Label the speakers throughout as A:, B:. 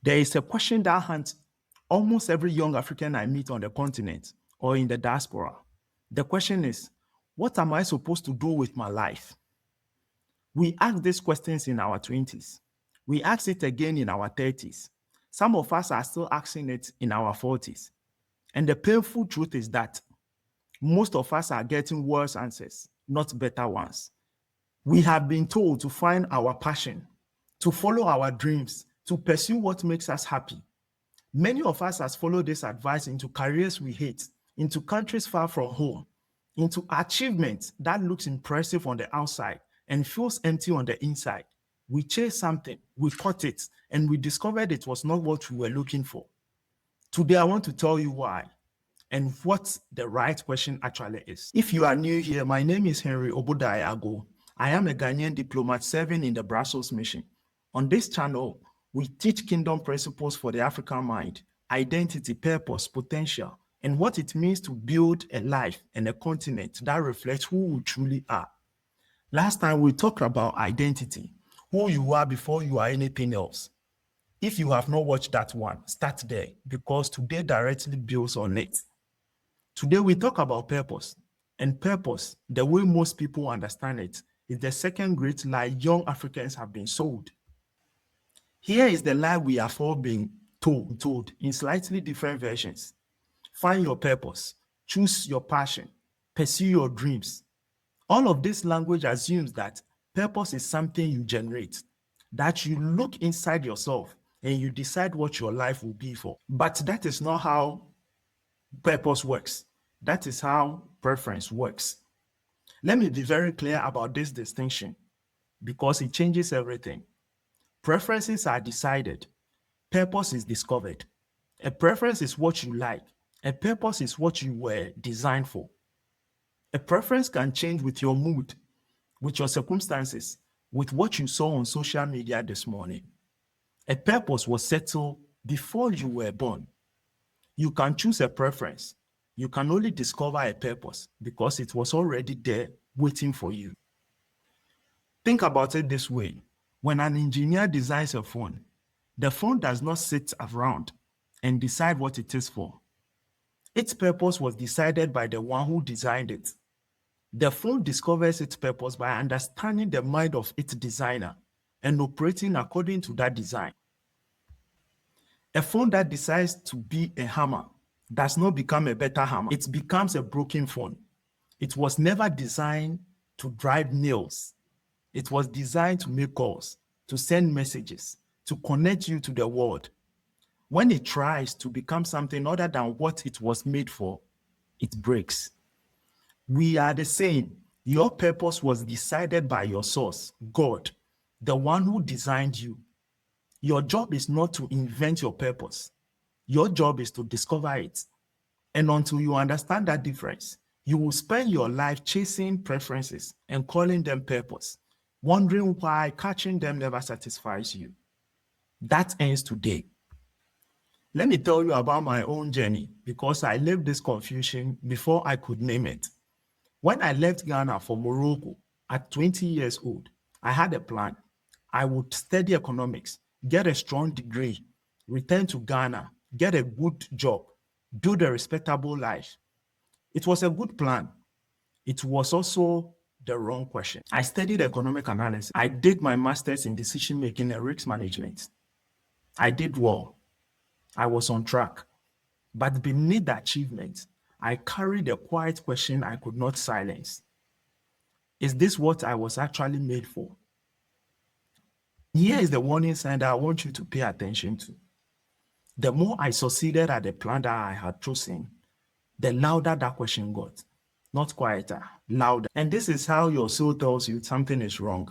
A: There is a question that haunts almost every young African I meet on the continent or in the diaspora. The question is, what am I supposed to do with my life? We ask these questions in our 20s. We ask it again in our 30s. Some of us are still asking it in our 40s. And the painful truth is that most of us are getting worse answers, not better ones. We have been told to find our passion, to follow our dreams, to pursue what makes us happy. Many of us has followed this advice into careers we hate, into countries far from home, into achievements that looks impressive on the outside and feels empty on the inside. We chased something, we caught it, and we discovered it was not what we were looking for. Today, I want to tell you why and what the right question actually is. If you are new here, my name is Henry Obudai Ago. I am a Ghanaian diplomat serving in the Brussels mission. On this channel, we teach kingdom principles for the African mind, identity, purpose, potential, and what it means to build a life and a continent that reflects who we truly are. Last time we talked about identity, who you are before you are anything else. If you have not watched that one, start there because today directly builds on it. Today we talk about purpose, and purpose, the way most people understand it, is the second great lie young Africans have been sold. Here is the lie we have all been told in slightly different versions. Find your purpose, choose your passion, pursue your dreams. All of this language assumes that purpose is something you generate, that you look inside yourself and you decide what your life will be for. But that is not how purpose works. That is how preference works. Let me be very clear about this distinction because it changes everything. Preferences are decided. Purpose is discovered. A preference is what you like. A purpose is what you were designed for. A preference can change with your mood, with your circumstances, with what you saw on social media this morning. A purpose was settled before you were born. You can choose a preference. You can only discover a purpose because it was already there waiting for you. Think about it this way. When an engineer designs a phone, the phone does not sit around and decide what it is for. Its purpose was decided by the one who designed it. The phone discovers its purpose by understanding the mind of its designer and operating according to that design. A phone that decides to be a hammer does not become a better hammer. It becomes a broken phone. It was never designed to drive nails. It was designed to make calls, to send messages, to connect you to the world. When it tries to become something other than what it was made for, it breaks. We are the same. Your purpose was decided by your source, God, the one who designed you. Your job is not to invent your purpose. Your job is to discover it. And until you understand that difference, you will spend your life chasing preferences and calling them purpose, wondering why catching them never satisfies you. That ends today. Let me tell you about my own journey because I lived this confusion before I could name it. When I left Ghana for Morocco at 20 years old, I had a plan. I would study economics, get a strong degree, return to Ghana, get a good job, build a respectable life. It was a good plan. It was also the wrong question. I studied economic analysis. I did my master's in decision making and risk management. I did well. I was on track. But beneath the achievement, I carried a quiet question I could not silence. Is this what I was actually made for? Here is the warning sign that I want you to pay attention to. The more I succeeded at the plan that I had chosen, the louder that question got. Not quieter, louder. And this is how your soul tells you something is wrong.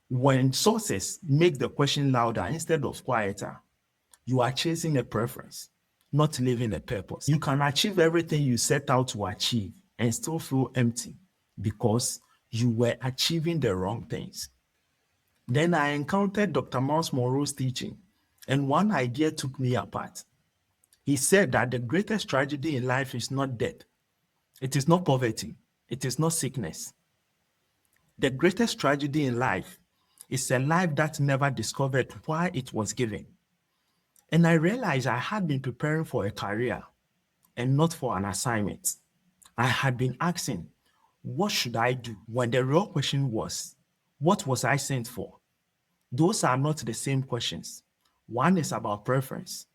A: When sources make the question louder instead of quieter, you are chasing a preference, not living a purpose. You can achieve everything you set out to achieve and still feel empty because you were achieving the wrong things. Then I encountered Dr. Miles Monroe's teaching, and one idea took me apart. He said that the greatest tragedy in life is not death. It is not poverty. It is not sickness. The greatest tragedy in life is a life that never discovered why it was given. And I realized I had been preparing for a career and not for an assignment. I had been asking, what should I do? When the real question was, what was I sent for? Those are not the same questions. One is about preference,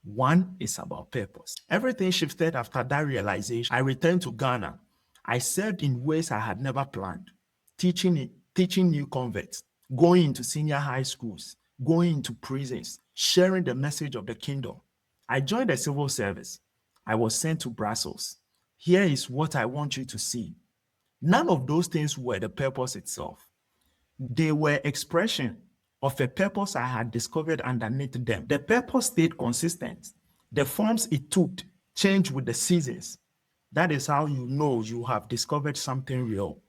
A: one is about purpose. Everything shifted after that realization. I returned to Ghana. I served in ways I had never planned, teaching new converts, going into senior high schools, going into prisons, sharing the message of the kingdom. I joined the civil service. I was sent to Brussels. Here is what I want you to see. None of those things were the purpose itself. They were expression of a purpose I had discovered underneath them. The purpose stayed consistent. The forms it took changed with the seasons. That is how you know you have discovered something real.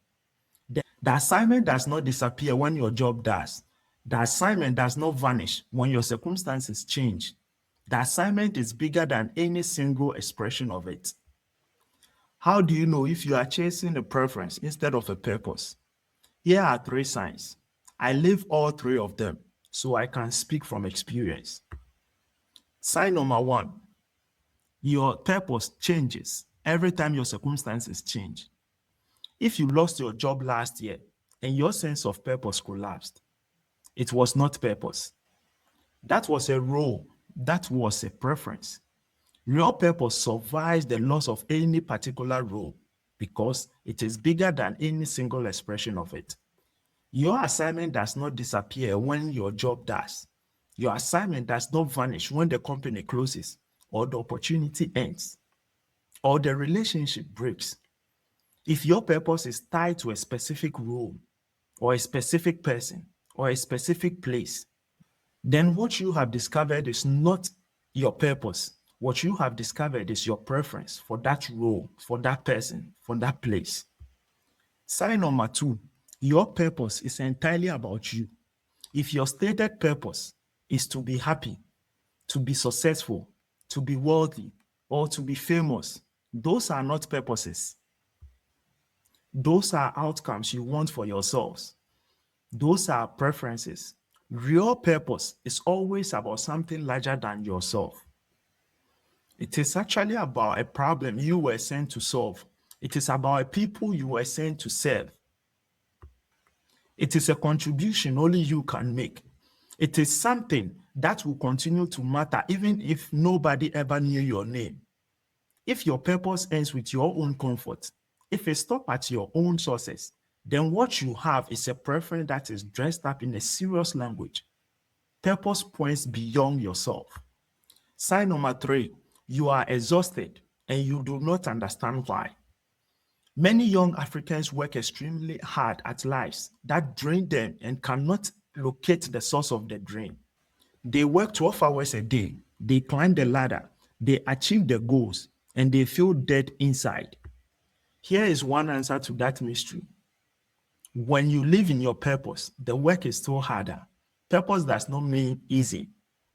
A: The assignment does not disappear when your job does. The assignment does not vanish when your circumstances change. The assignment is bigger than any single expression of it. How do you know if you are chasing a preference instead of a purpose? Here are 3 signs. I live all 3 of them, so I can speak from experience. Sign number 1, your purpose changes every time your circumstances change. If you lost your job last year and your sense of purpose collapsed, it was not purpose. That was a role, that was a preference. Real purpose survives the loss of any particular role because it is bigger than any single expression of it. Your assignment does not disappear when your job does. Your assignment does not vanish when the company closes or the opportunity ends or the relationship breaks. If your purpose is tied to a specific role or a specific person or a specific place, then what you have discovered is not your purpose. What you have discovered is your preference for that role, for that person, for that place. Sign number 2, your purpose is entirely about you. If your stated purpose is to be happy, to be successful, to be wealthy, or to be famous, those are not purposes. Those are outcomes you want for yourselves. Those are preferences. Real purpose is always about something larger than yourself. It is actually about a problem you were sent to solve. It is about a people you were sent to serve. It is a contribution only you can make. It is something that will continue to matter even if nobody ever knew your name. If your purpose ends with your own comfort, if it stops at your own sources, then what you have is a preference that is dressed up in a serious language. Purpose points beyond yourself. Sign number 3, you are exhausted and you do not understand why. Many young Africans work extremely hard at lives that drain them and cannot locate the source of the drain. They work 12 hours a day, they climb the ladder, they achieve their goals, and they feel dead inside. Here is one answer to that mystery. When you live in your purpose, the work is still harder. Purpose does not mean easy,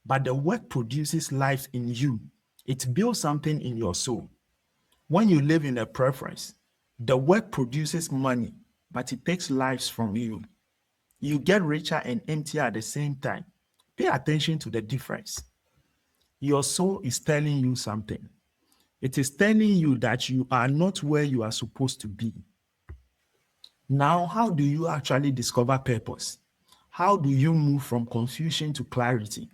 A: but the work produces life in you. It builds something in your soul. When you live in a preference, the work produces money, but it takes lives from you. You get richer and emptier at the same time. Pay attention to the difference. Your soul is telling you something. It is telling you that you are not where you are supposed to be. Now, how do you actually discover purpose? How do you move from confusion to clarity?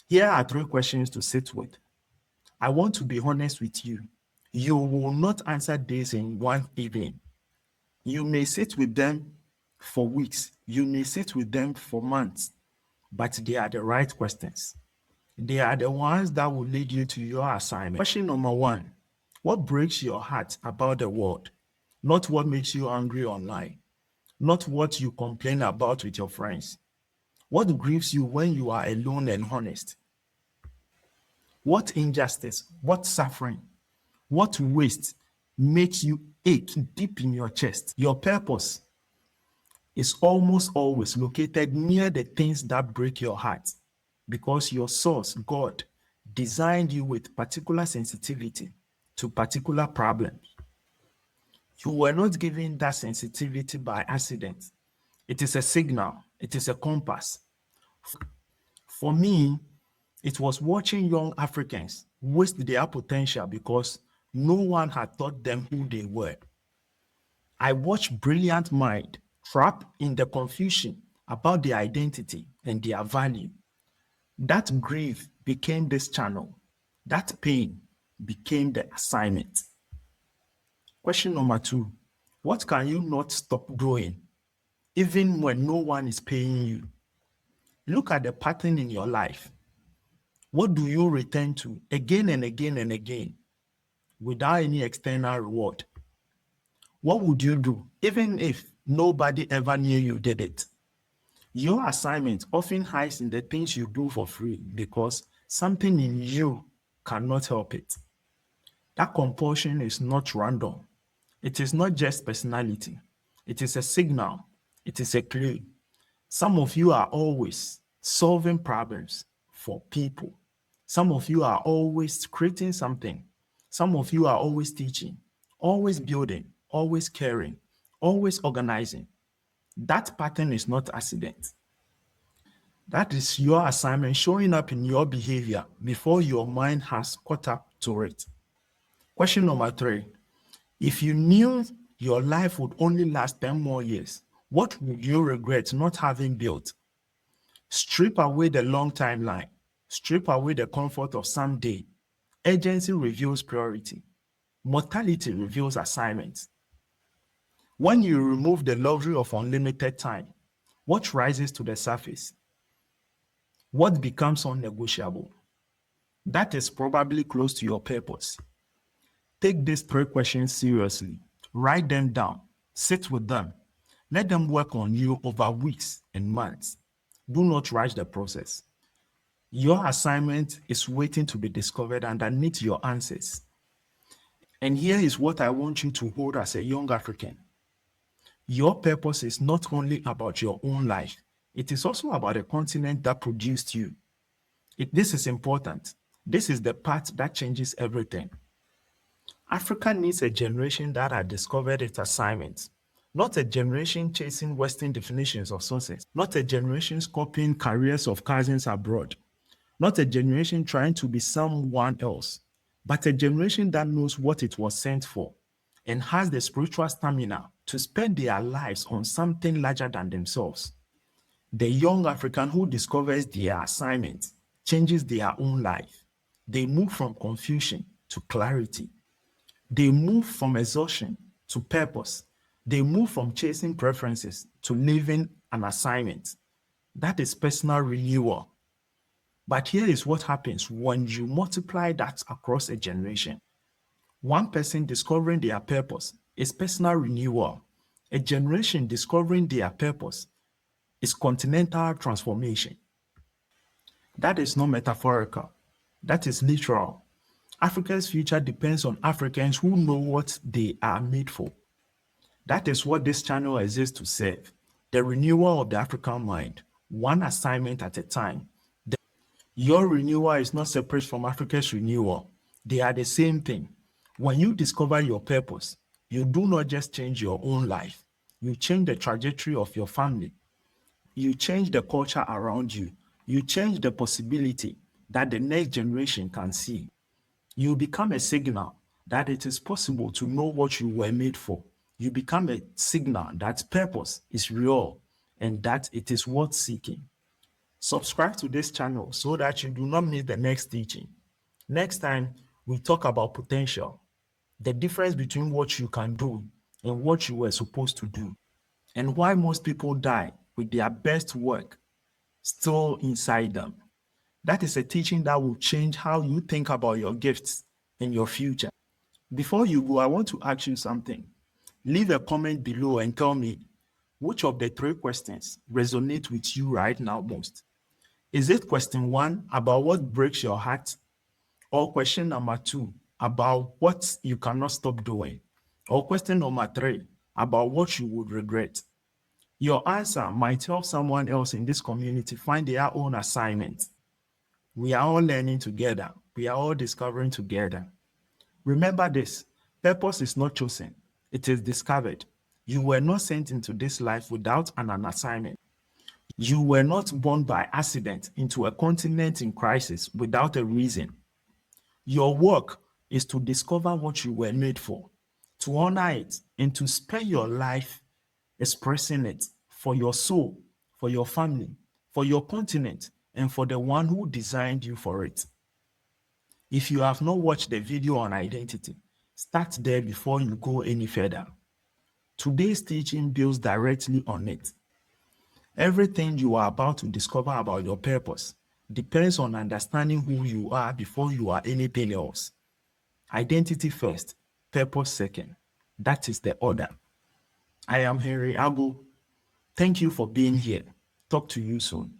A: Here are 3 questions to sit with. I want to be honest with you. You will not answer this in one evening. You may sit with them for weeks. You may sit with them for months, but they are the right questions. They are the ones that will lead you to your assignment. Question number 1, what breaks your heart about the world? Not what makes you angry online. Not what you complain about with your friends. What grieves you when you are alone and honest? What injustice, what suffering, what waste makes you ache deep in your chest? Your purpose is almost always located near the things that break your heart because your source, God, designed you with particular sensitivity to particular problems. You were not given that sensitivity by accident. It is a signal, it is a compass. For me, It was watching young Africans waste their potential because no one had taught them who they were. I watched brilliant minds trapped in the confusion about their identity and their value. That grief became this channel. That pain became the assignment. Question number 2. What can you not stop doing, even when no one is paying you? Look at the pattern in your life. What do you return to again and again and again without any external reward? What would you do even if nobody ever knew you did it? Your assignment often hides in the things you do for free because something in you cannot help it. That compulsion is not random. It is not just personality. It is a signal. It is a clue. Some of you are always solving problems for people. Some of you are always creating something. Some of you are always teaching, always building, always caring, always organizing. That pattern is not accident. That is your assignment showing up in your behavior before your mind has caught up to it. Question number 3. If you knew your life would only last 10 more years, what would you regret not having built? Strip away the long timeline. Strip away the comfort of someday. Urgency reveals priority. Mortality reveals assignments. When you remove the luxury of unlimited time, what rises to the surface? What becomes unnegotiable? That is probably close to your purpose. Take these 3 questions seriously. Write them down. Sit with them. Let them work on you over weeks and months. Do not rush the process. Your assignment is waiting to be discovered underneath your answers. And here is what I want you to hold as a young African. Your purpose is not only about your own life, it is also about the continent that produced you. This is important. This is the part that changes everything. Africa needs a generation that has discovered its assignment, not a generation chasing Western definitions of success, not a generation copying careers of cousins abroad, not a generation trying to be someone else, but a generation that knows what it was sent for and has the spiritual stamina to spend their lives on something larger than themselves. The young African who discovers their assignment changes their own life. They move from confusion to clarity. They move from exhaustion to purpose. They move from chasing preferences to living an assignment. That is personal renewal. But here is what happens when you multiply that across a generation. One person discovering their purpose is personal renewal. A generation discovering their purpose is continental transformation. That is not metaphorical. That is literal. Africa's future depends on Africans who know what they are made for. That is what this channel exists to serve. The renewal of the African mind, one assignment at a time. Your renewal is not separate from Africa's renewal. They are the same thing. When you discover your purpose, you do not just change your own life. You change the trajectory of your family. You change the culture around you. You change the possibility that the next generation can see. You become a signal that it is possible to know what you were made for. You become a signal that purpose is real and that it is worth seeking. Subscribe to this channel so that you do not miss the next teaching. Next time, we talk about potential, the difference between what you can do and what you were supposed to do, and why most people die with their best work still inside them. That is a teaching that will change how you think about your gifts and your future. Before you go, I want to ask you something. Leave a comment below and tell me which of the 3 questions resonate with you right now most. Is it question 1 about what breaks your heart? Or question number 2 about what you cannot stop doing? Or question number 3 about what you would regret? Your answer might help someone else in this community find their own assignment. We are all learning together. We are all discovering together. Remember this, purpose is not chosen, it is discovered. You were not sent into this life without an assignment. You were not born by accident into a continent in crisis without a reason. Your work is to discover what you were made for, to honor it, and to spend your life expressing it for your soul, for your family, for your continent, and for the one who designed you for it. If you have not watched the video on identity, start there before you go any further. Today's teaching builds directly on it. Everything you are about to discover about your purpose depends on understanding who you are before you are anything else. Identity first, purpose second. That is the order. I am Henry Abu. Thank you for being here. Talk to you soon.